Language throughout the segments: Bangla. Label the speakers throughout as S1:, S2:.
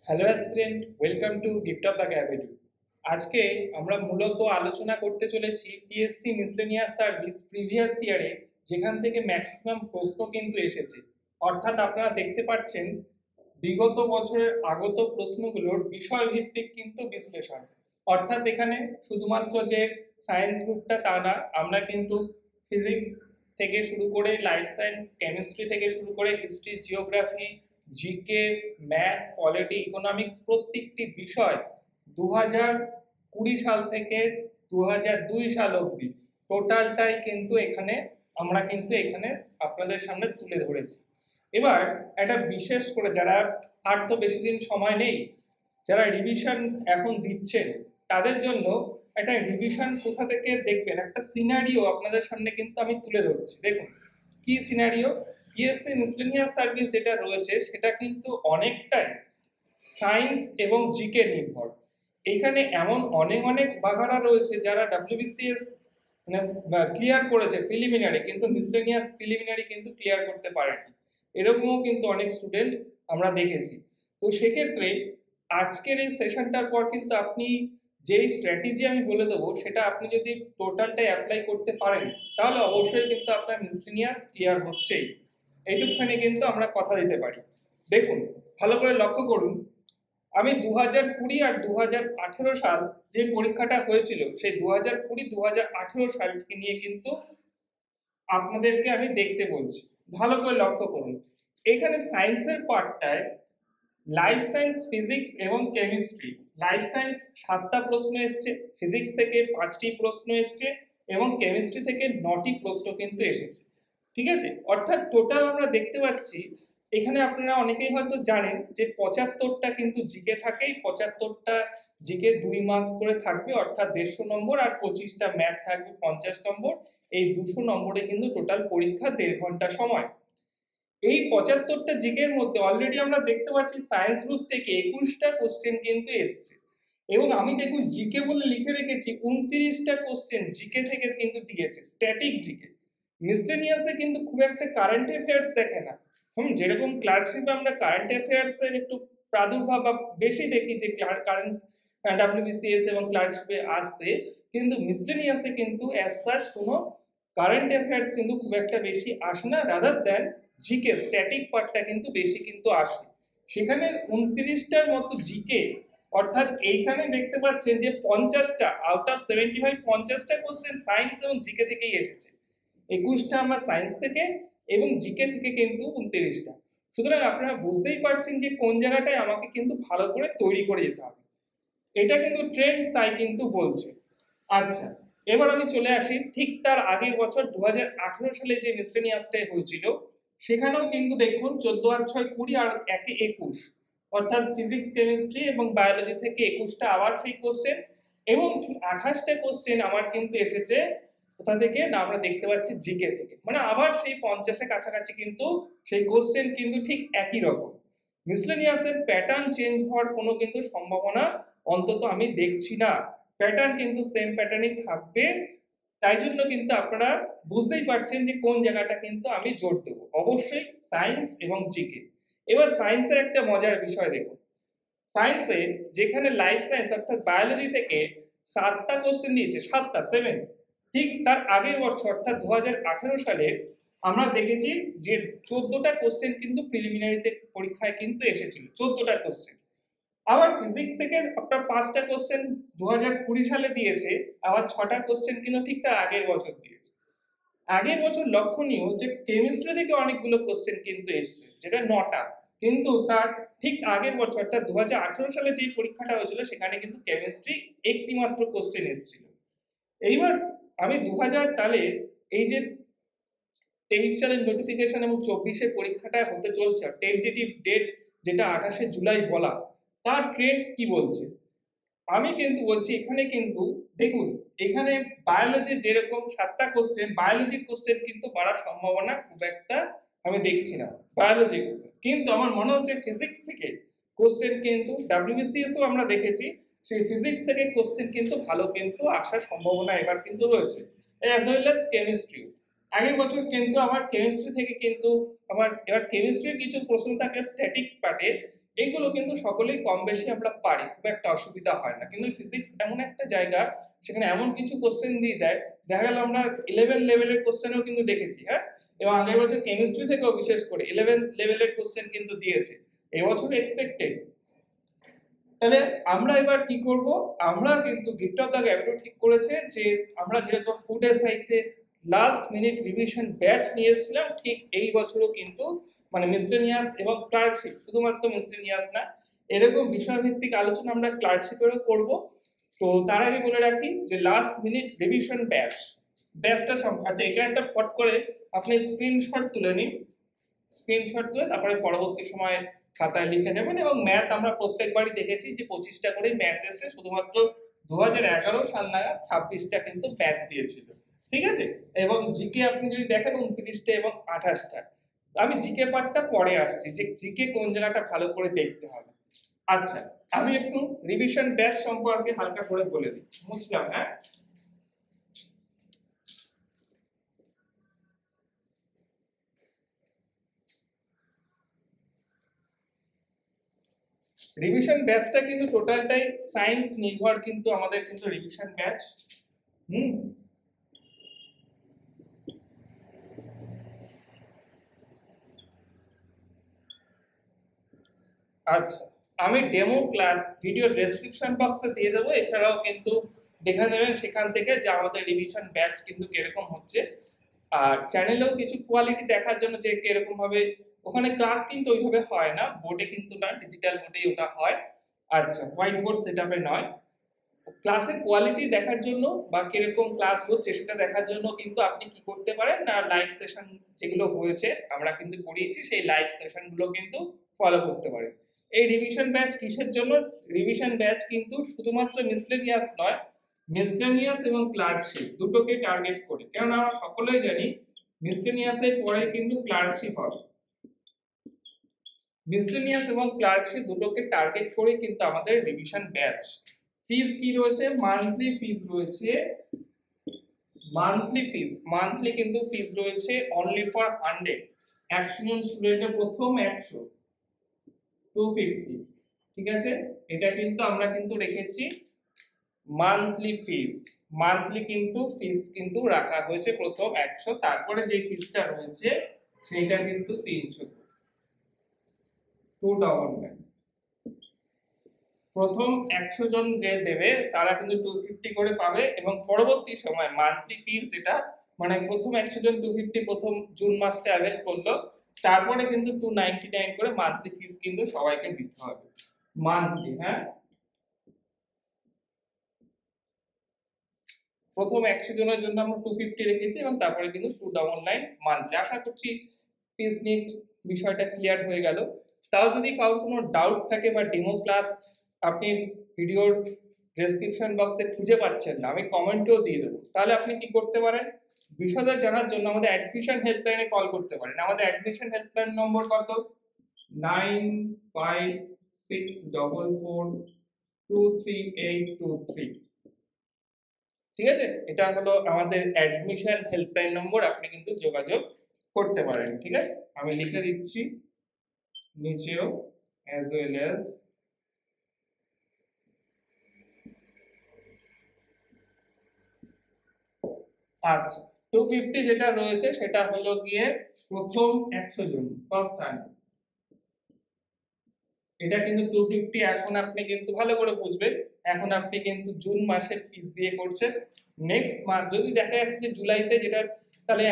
S1: Hello aspirant, welcome to gift of the ক্যাভেডু। আজকে আমরা মূলত আলোচনা করতে চলেছি পিএসসি মিসলেনিয়াস সার্ভিস প্রিভিয়াস ইয়ারে, যেখান থেকে ম্যাক্সিমাম প্রশ্ন কিন্তু এসেছে। অর্থাৎ আপনারা দেখতে পাচ্ছেন বিগত বছরের আগত প্রশ্নগুলোর বিষয়ভিত্তিক কিন্তু বিশ্লেষণ। অর্থাৎ এখানে শুধুমাত্র যে সায়েন্স বুকটা তা না, আমরা কিন্তু ফিজিক্স থেকে শুরু করে লাইফ সায়েন্স, কেমিস্ট্রি থেকে শুরু করে history, geography, GK, math, polity, economics প্রত্যেকটি বিষয় 2020 সাল থেকে 2002 সাল অবধি টোটালটাই কিন্তু আমরা এখানে আপনাদের সামনে তুলে ধরেছি। এবার একটা বিশেষ করে যারা, আর তো বেশি দিন সময় নেই, যারা রিভিশন এখন দিচ্ছেন তাদের জন্য একটা রিভিশন কোথা থেকে দেখবেন একটা সিনারিও আপনাদের সামনে কিন্তু আমি তুলে ধরছি। দেখুন কি সিনারিও। পিএসসি মিসলেনিয়াস সার্ভিস যেটা রয়েছে সেটা কিন্তু অনেকটাই সায়েন্স এবং জিকে নির্ভর। এখানে এমন অনেক অনেক বাঘারা রয়েছে যারা ডাব্লিউবিসিএস মানে ক্লিয়ার করেছে প্রিলিমিনারি, কিন্তু মিসলেনিয়াস প্রিলিমিনারি কিন্তু ক্লিয়ার করতে পারেনি। এরকমও কিন্তু অনেক স্টুডেন্ট আমরা দেখেছি। তো সেক্ষেত্রে আজকের এই সেশনটার পর কিন্তু আপনি যেই স্ট্র্যাটেজি আমি বলে দেবো সেটা আপনি যদি টোটালটাই অ্যাপ্লাই করতে পারেন তাহলে অবশ্যই কিন্তু আপনার মিসলেনিয়াস ক্লিয়ার হচ্ছেই, এইটুকখানি কিন্তু আমরা কথা দিতে পারি। দেখুন ভালো করে লক্ষ্য করুন, আমি 2020 আর 2018 সাল যে পরীক্ষাটা হয়েছিল সেই 2020-2018 সালকে নিয়ে কিন্তু আপনাদেরকে আমি দেখতে বলছি। ভালো করে লক্ষ্য করুন, এখানে সায়েন্সের পার্টটায় লাইফ সায়েন্স, ফিজিক্স এবং কেমিস্ট্রি। লাইফ সায়েন্স 7টা প্রশ্ন এসছে, ফিজিক্স থেকে 5টি প্রশ্ন এসছে এবং কেমিস্ট্রি থেকে 9টি প্রশ্ন কিন্তু এসেছে। ঠিক আছে, অর্থাৎ টোটাল আমরা দেখতে পাচ্ছি এখানে আপনারা অনেকেই হয়তো জানেন যে 75টা কিন্তু জিকে থাকেই, 75টা জিকে 2 মার্কস করে থাকবে, অর্থাৎ 150 নম্বর, আর 25টা ম্যাথ থাকবে 50 নম্বর। এই 200 নম্বরে কিন্তু টোটাল পরীক্ষা 1.5 ঘন্টা সময়। এই 75টা জিকের মধ্যে অলরেডি আমরা দেখতে পাচ্ছি সায়েন্স গ্রুপ থেকে 21টা কোশ্চেন কিন্তু এসছে, এবং আমি দেখুন জিকে বলে লিখে রেখেছি 29টা কোশ্চেন জিকে থেকে কিন্তু দিয়েছে, স্ট্যাটিক জিকে। মিসলেনিয়াসে কিন্তু খুব একটা কারেন্ট অ্যাফেয়ার্স দেখে না। যেরকম ক্লার্কশিপে আমরা কারেন্ট অ্যাফেয়ার্স এর একটু প্রাদুর্ভাব বেশি দেখি যে কারেন্ট ডাব্লিউবিসিএস এবং ক্লার্কশিপে আসতে, কিন্তু মিসলেনিয়াসে কিন্তু অ্যাজ সাচ কোনো কারেন্ট অ্যাফেয়ার্স কিন্তু খুব একটা বেশি আসে না, রাদার দ্যান জিকে স্ট্যাটিক পার্টটা কিন্তু বেশি কিন্তু আসে। সেখানে 29টার মতো জিকে, অর্থাৎ এইখানে দেখতে পাচ্ছেন যে 50টা আউট অফ 75, 50টা কোশ্চেন সায়েন্স এবং জিকে থেকেই এসেছে। 21টা আমরা সায়েন্স থেকে এবং জিকে থেকে কিন্তু 29টা। সুতরাং আপনারা বুঝতেই পারছেন যে কোন জায়গাটায় আমাকে কিন্তু ভালো করে তৈরি করে যেতে হবে। এটা কিন্তু ট্রেন্ড, তাই কিন্তু বলছে। আচ্ছা, এবার আমি চলে আসি ঠিক তার আগের বছর 2018 সালে যে মিসলেনিয়াসটা হয়েছিল, সেখানেও কিন্তু দেখুন 14 আর 6 20 আর 1 21, অর্থাৎ ফিজিক্স, কেমিস্ট্রি এবং বায়োলজি থেকে 21টা আবার সেই কোশ্চেন, এবং 28টা কোশ্চেন আমার কিন্তু এসেছে কোথা থেকে না, আমরা দেখতে পাচ্ছি জিকে থেকে। মানে আবার সেই 50-এর কাছাকাছি কিন্তু সেই কোশ্চেন কিন্তু ঠিক একই রকম। মিসলেনিয়াসের প্যাটার্ন চেঞ্জ হওয়ার কোনো কিন্তু সম্ভাবনা অন্তত আমি দেখছি না, প্যাটার্ন কিন্তু সেম প্যাটার্নই থাকবে। তাই জন্য কিন্তু আপনারা বুঝতেই পারছেন যে কোন জায়গাটা কিন্তু আমি জোর দেবো, অবশ্যই সায়েন্স এবং জিকে। এবার সায়েন্সের একটা মজার বিষয় দেখুন, সায়েন্সে যেখানে লাইফ সায়েন্স অর্থাৎ বায়োলজি থেকে 7টা কোশ্চেন দিয়েছে, 7টা 7, ঠিক তার আগের বছর অর্থাৎ 2018 সালে আমরা দেখেছি যে 14টা কোশ্চেন কিন্তু প্রিলিমিনারিতে পরীক্ষায় কিন্তু এসেছিল, 14টা কোশ্চেন। আবার ফিজিক্স থেকে আপনার 5টা কোশ্চেন 2020 সালে দিয়েছে, আবার 6টা কোশ্চেন কিন্তু ঠিক তার আগের বছর দিয়েছে। আগের বছর লক্ষণীয় যে কেমিস্ট্রি থেকে অনেকগুলো কোশ্চেন কিন্তু এসছে, যেটা 9টা, কিন্তু তার ঠিক আগের বছর অর্থাৎ 2018 সালে যে পরীক্ষাটা হয়েছিল সেখানে কিন্তু কেমিস্ট্রি একটি মাত্র কোশ্চেন এসেছিল। এইবার আমি 2000 সালে এই যে 23 সালের নোটিফিকেশন এবং 24-এ পরীক্ষাটা হতে চলছে, টেন্টেটিভ ডেট যেটা 28শে জুলাই বলা, তার ট্রেন্ড কি বলছে আমি কিন্তু বলছি। এখানে কিন্তু দেখুন, এখানে বায়োলজি যেরকম 7টা কোশ্চেন, বায়োলজির কোশ্চেন কিন্তু বাড়ার সম্ভাবনা খুব একটা আমি দেখছি না বায়োলজি কোশ্চেন, কিন্তু আমার মনে হচ্ছে ফিজিক্স থেকে কোশ্চেন কিন্তু ডাব্লিউবিসিএসও আমরা দেখেছি সেই ফিজিক্স থেকে কোশ্চেন কিন্তু ভালো কিন্তু আসার সম্ভাবনা এবার কিন্তু রয়েছে, অ্যাজ ওয়েল অ্যাজ কেমিস্ট্রি। আগের বছর কিন্তু আমার কেমিস্ট্রি থেকে কিন্তু আমার এবার কেমিস্ট্রির কিছু প্রশ্ন থাকে স্ট্যাটিক পার্টে, এইগুলো কিন্তু সকলেই কম বেশি আমরা পারি, খুব একটা অসুবিধা হয় না। কিন্তু ফিজিক্স এমন একটা জায়গা, সেখানে এমন কিছু কোশ্চেন দিয়ে দেয়, দেখা গেল আমরা 11 লেভেলের কোশ্চেনও কিন্তু দেখেছি, হ্যাঁ, এবং আগের বছর কেমিস্ট্রি থেকেও বিশেষ করে 11 লেভেলের কোশ্চেন কিন্তু দিয়েছে, এবছর এক্সপেক্টেড। তাহলে আমরা এবার কি করব, আমরা কিন্তু গিফট অফ দ্য গ্যাবিটো ঠিক করেছে যে আমরা যেরকম ফুড এসআইতে লাস্ট মিনিট রিভিশন ব্যাচ নিয়ে এসেছিলাম, ঠিক এই বছরও কিন্তু মানে মিসলেনিয়াস এবং ক্লার্কশিপ, শুধুমাত্র মিসলেনিয়াস না, এরকম বিষয়ভিত্তিক আলোচনা আমরা ক্লার্কশিপেরও করব। তো তার আগে বলে রাখি যে লাস্ট মিনিট রিভিশন ব্যাচটা আচ্ছা, এটা একটা ফট করে আপনি স্ক্রিনশট তুলে নিন, স্ক্রিনশট তুলে তারপরে পরবর্তী সময়ে খাতায় লিখে নেবেন। এবং ম্যাথ আমরা প্রত্যেকবারই দেখেছি যে 25টা করেই ম্যাথ এসে, শুধুমাত্র 2011 সাল নাগাদ 26টা কিন্তু ম্যাথ দিয়েছিল, ঠিক আছে। এবং জিকে আপনি যদি দেখেন 29টা এবং 28টা। আমি জিকে পার্টটা পরে আসছি, যে জিকে কোন জায়গাটা ভালো করে দেখতে হবে। আচ্ছা, আমি একটু রিভিশন ব্যাচ সম্পর্কে হালকা করে বলে দিই, বুঝলাম, হ্যাঁ। রিভিশন ব্যাচটা কিন্তু টোটালটাই সায়েন্স নির্ভর, কিন্তু আমাদের কিন্তু রিভিশন ব্যাচ। হুম, আচ্ছা, আমি ডেমো ক্লাস ভিডিও ডেসক্রিপশন বক্সে দিয়ে দেবো, এছাড়াও কিন্তু দেখে নেবেন সেখান থেকে যে আমাদের রিভিশন ব্যাচ কিন্তু কিরকম হচ্ছে। আর চ্যানেলেও কিছু কোয়ালিটি দেখার জন্য যে কিরকম ভাবে ওখানে ক্লাস কিন্তু ওইভাবে হয় না, বোর্ডে কিন্তু না, ডিজিটাল বোর্ডেই ওটা হয়। আচ্ছা, হোয়াইট বোর্ড সেটআপে নয়। ক্লাসের কোয়ালিটি দেখার জন্য বা কিরকম ক্লাস হচ্ছে সেটা দেখার জন্য কিন্তু আপনি কি করতে পারেন না, লাইভ সেশন যেগুলো হয়েছে আমরা কিন্তু করিয়েছি, সেই লাইভ সেশনগুলো কিন্তু ফলো করতে পারেন। এই রিভিশন ব্যাচ কিসের জন্য? রিভিশন ব্যাচ কিন্তু শুধুমাত্র মিসলেনিয়াস নয়, মিসলেনিয়াস এবং ক্লার্কশিপ দুটোকে টার্গেট করে, কারণ আমরা সকলেই জানি মিসলেনিয়াসের পরে কিন্তু ক্লার্কশিপ হবে। মিসলেনিয়াস এবং ক্লার্কশিপ দুটোকে টার্গেট করে কিন্তু আমাদের রিভিশন ব্যাচ। ফিজ কি রয়েছে? মান্থলি ফিজ রয়েছে, মান্থলি কিন্তু ফিজ রয়েছে অনলি ফর 100, 100 জন স্টুডেন্টের প্রথম 100, 250, ঠিক আছে। এটা কিন্তু আমরা কিন্তু রেখেছি মান্থলি ফিজ, মান্থলি কিন্তু ফিজ কিন্তু রাখা হয়েছে প্রথম 100, তারপরে যে ফিজটা রয়েছে সেইটা কিন্তু 300, 299। প্রথম 100 জন যে দেবে তারা কিন্তু 250 করে পাবে, এবং পরবর্তী সময় মান্থলি ফিস যেটা, মানে প্রথম 100 জন 250 প্রথম জুন মাসটা অ্যাভেল করলো, তারপরে কিন্তু 299 করে মান্থলি ফিস কিন্তু সবাইকে দিতে হবে মান্থলি, হ্যাঁ। প্রথম 100 জনের জন্য আমরা 250 রেখেছি, এবং তারপরে কিন্তু 299 মান্থলি। আশা করছি ফিস নিয়ে বিষয়টা ক্লিয়ার হয়ে গেল। তাও যদি কারোর কোনো ডাউট থাকে বা ডেমো ক্লাস আপনি ভিডিওর ডেসক্রিপশন বক্সে খুঁজে পাচ্ছেন না, আমি কমেন্টেও দিয়ে দেবো, তাহলে আপনি কি করতে পারেন, বিশদে জানার জন্য আমাদের অ্যাডমিশন হেল্পলাইনে কল করতে পারেন। আমাদের অ্যাডমিশন হেল্পলাইন নম্বর কত? 9564423823। ঠিক আছে, এটা হলো আমাদের অ্যাডমিশন হেল্পলাইন নম্বর, আপনি কিন্তু যোগাযোগ করতে পারেন, ঠিক আছে। আমি লিখে দিচ্ছি নিচেও, অ্যাজ ওয়েল অ্যাজ আচ্ছা, 250 যেটা রয়েছে সেটা হলো গিয়ে প্রথম 100 জন, ফার্স্ট টাইম। এটা কিন্তু 250, এখন আপনি কিন্তু ভালো করে বুঝবেন, এখন আপনি কিন্তু জুন মাসের ফিস দিয়ে করছেন। নেক্সট মাস যদি দেখা যাচ্ছে যে জুলাইতে যেটা, তাহলে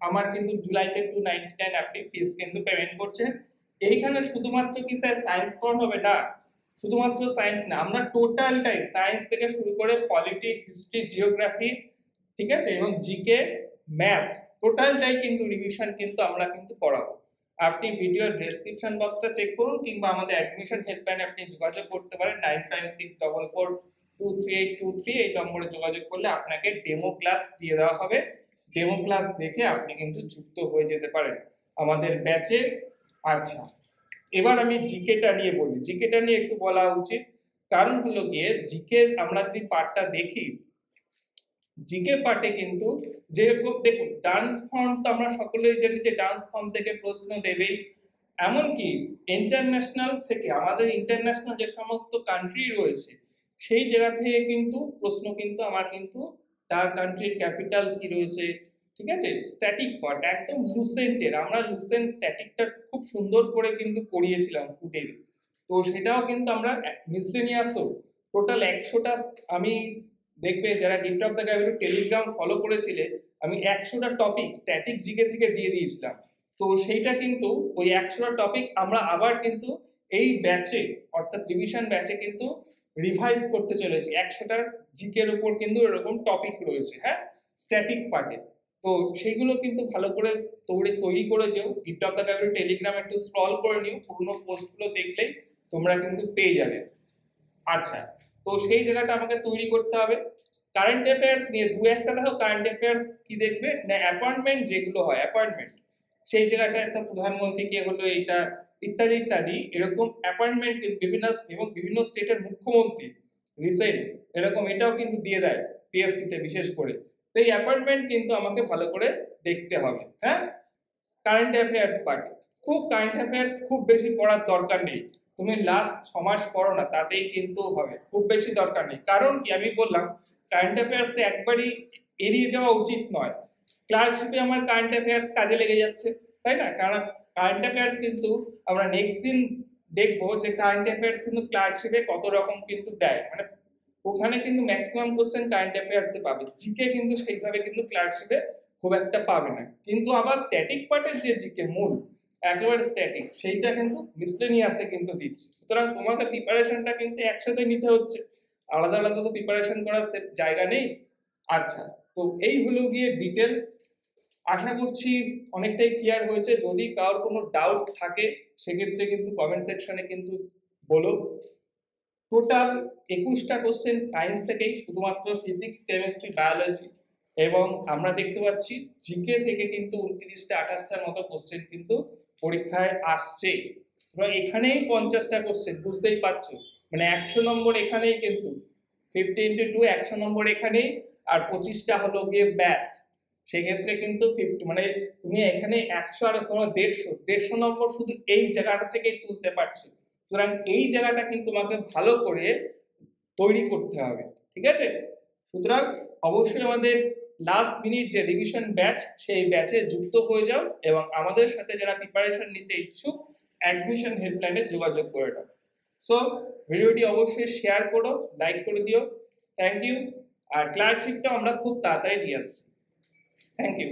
S1: আমার কিন্তু জুলাইতে 299 আপনি ফিস কিন্তু পেমেন্ট করছেন। এইখানে শুধুমাত্র কি স্যার সায়েন্স পড়ানো হবে? না, শুধুমাত্র সায়েন্স না, আমরা টোটালটাই সায়েন্স থেকে শুরু করে পলিটি, হিস্ট্রি, জিওগ্রাফি, ঠিক আছে, এবং জিকে, ম্যাথ, টোটালটাই কিন্তু রিভিশন কিন্তু আমরা কিন্তু করাবো। আপনি ভিডিওর ডেসক্রিপশন বক্সটা চেক করুন, কিংবা আমাদের অ্যাডমিশন হেল্পলাইনে আপনি যোগাযোগ করতে পারেন 9564423823, এই নম্বরে যোগাযোগ করলে আপনাকে ডেমো ক্লাস দিয়ে দেওয়া হবে। ডেমো ক্লাস দেখে আপনি কিন্তু যুক্ত হয়ে যেতে পারেন আমাদের ব্যাচে। আচ্ছা, এবার আমি জিকেটা নিয়ে বলি, জিকেটা নিয়ে একটু বলা উচিত, কারণ হলো গিয়ে জিকে আমরা যদি পার্টটা দেখি, জিকে পার্টে কিন্তু যেরকম দেখুন ডান্স ফর্ম তো আমরা সকলেই জানি যে ডান্স ফর্ম থেকে প্রশ্ন দেবেই, এমনকি ইন্টারন্যাশনাল থেকে আমাদের ইন্টারন্যাশনাল যে সমস্ত কান্ট্রি রয়েছে সেই জায়গা থেকে কিন্তু প্রশ্ন কিন্তু আমার কিন্তু তার কান্ট্রির ক্যাপিটাল কি রয়েছে, ঠিক আছে, স্ট্যাটিক পার্ট একদম লুসেন্টের, আমরা লুসেন্ট স্ট্যাটিকটা খুব সুন্দর করে কিন্তু করিয়েছিলাম ফুটের। তো সেটাও কিন্তু আমরা মিসলেনিয়াসও টোটাল 100টা, আমি দেখবে যারা gift of the gab Telegram follow করেছিলে, আমি 100টা টপিক স্ট্যাটিক জিকে থেকে দিয়ে দিয়েছিলাম। তো সেইটা কিন্তু ওই 100টা টপিক আমরা আবার কিন্তু এই ব্যাচে অর্থাৎ রিভিশন ব্যাচে কিন্তু রিভাইজ করতে চলেছি। 100টার জিকের উপর কিন্তু এরকম টপিক রয়েছে, হ্যাঁ, স্ট্যাটিক পার্টে। তো সেইগুলো কিন্তু ভালো করে তৈরি করে যেও। Gift of the gab Telegram একটু স্ক্রল করে নিও, পুরোনো পোস্টগুলো দেখলেই তোমরা কিন্তু পেয়ে যাবে। আচ্ছা, তো সেই জায়গাটা আমাকে তৈরি করতে হবে। কারেন্ট অ্যাফেয়ার্স নিয়ে দু একটা দেখো, কারেন্ট অ্যাফেয়ার্স কি দেখবে না, অ্যাপয়েন্টমেন্ট যেগুলো হয় অ্যাপয়েন্টমেন্ট, সেই জায়গাটা একটা প্রধানমন্ত্রী কে হলো এইটা ইত্যাদি ইত্যাদি, এরকম অ্যাপয়েন্টমেন্ট কিন্তু বিভিন্ন এবং বিভিন্ন স্টেটের মুখ্যমন্ত্রী রিসেন্ট এরকম এটাও কিন্তু দিয়ে দেয় পিএসসি তে বিশেষ করে। তো এই অ্যাপয়েন্টমেন্ট কিন্তু আমাকে ভালো করে দেখতে হবে, হ্যাঁ। কারেন্ট অ্যাফেয়ার্স পার্টি, খুব কারেন্ট অ্যাফেয়ার্স খুব বেশি পড়ার দরকার নেই, তুমি লাস্ট 6 মাস পড়ো না তাতেই কিন্তু হবে, খুব বেশি দরকার নেই। কারণ কি আমি বললাম কারেন্ট অ্যাফেয়ার্সটা একবারই এড়িয়ে যাওয়া উচিত নয়। ক্লার্কশিপে আমার কারেন্ট অ্যাফেয়ার্স কাজে লেগে যাচ্ছে, তাই না? কারণ কারেন্ট অ্যাফেয়ার্স কিন্তু আমরা নেক্সট দিন দেখবো যে কারেন্ট অ্যাফেয়ার্স কিন্তু ক্লার্কশিপে কত রকম কিন্তু দেয়, মানে ওখানে কিন্তু ম্যাক্সিমাম কোশ্চেন কারেন্ট অ্যাফেয়ার্সে পাবে, জিকে কিন্তু সেইভাবে কিন্তু ক্লার্কশিপে খুব একটা পাবে না। কিন্তু আবার স্ট্যাটিক পার্টের যে জিকে মূল একেবারে স্ট্যাটিক, সেইটা কিন্তু মিসলেনিয়াসে কিন্তু দিচ্ছে। সুতরাং তোমাকে প্রিপারেশনটা কিন্তু একসাথে নিতে হচ্ছে, আলাদা আলাদা তো প্রিপারেশন করার জায়গা নেই। আচ্ছা, তো এই হলো গিয়ে ডিটেলস। আশা করছি অনেকটাই ক্লিয়ার হয়েছে। যদি কারোর কোনো ডাউট থাকে সেক্ষেত্রে কিন্তু কমেন্ট সেকশনে কিন্তু বলো। টোটাল 21টা কোশ্চেন সায়েন্স থেকেই, শুধুমাত্র ফিজিক্স কেমিস্ট্রি বায়োলজি, এবং আমরা দেখতে পাচ্ছি জিকে থেকে কিন্তু 29টা 28টার মতো কোশ্চেন কিন্তু পরীক্ষায় আসছে। এবং এখানেই 50টা কোশ্চেন, বুঝতেই পারছো, মানে 100 নম্বর এখানেই কিন্তু 50 × 2 100 নম্বর এখানেই, আর 25টা হলো গিয়ে ম্যাথ। সেক্ষেত্রে কিন্তু 50 মানে তুমি এখানে 100 আর কোনো 150 নম্বর শুধু এই জায়গাটা থেকেই তুলতে পারছো। সুতরাং এই জায়গাটা কিন্তু তোমাকে ভালো করে তৈরি করতে হবে, ঠিক আছে? সুতরাং অবশ্যই আমাদের লাস্ট মিনিট যে রিভিশন ব্যাচ, সেই ব্যাচে যুক্ত হয়ে যাও এবং আমাদের সাথে যারা প্রিপারেশন নিতে ইচ্ছুক অ্যাডমিশন হেল্পলাইনে যোগাযোগ করে নাও। সো ভিডিওটি অবশ্যই শেয়ার করো, লাইক করে দিও। Thank you. আর ক্লার্কশিপটা আমরা খুব তাড়াতাড়ি নিয়ে আসছি। Thank you.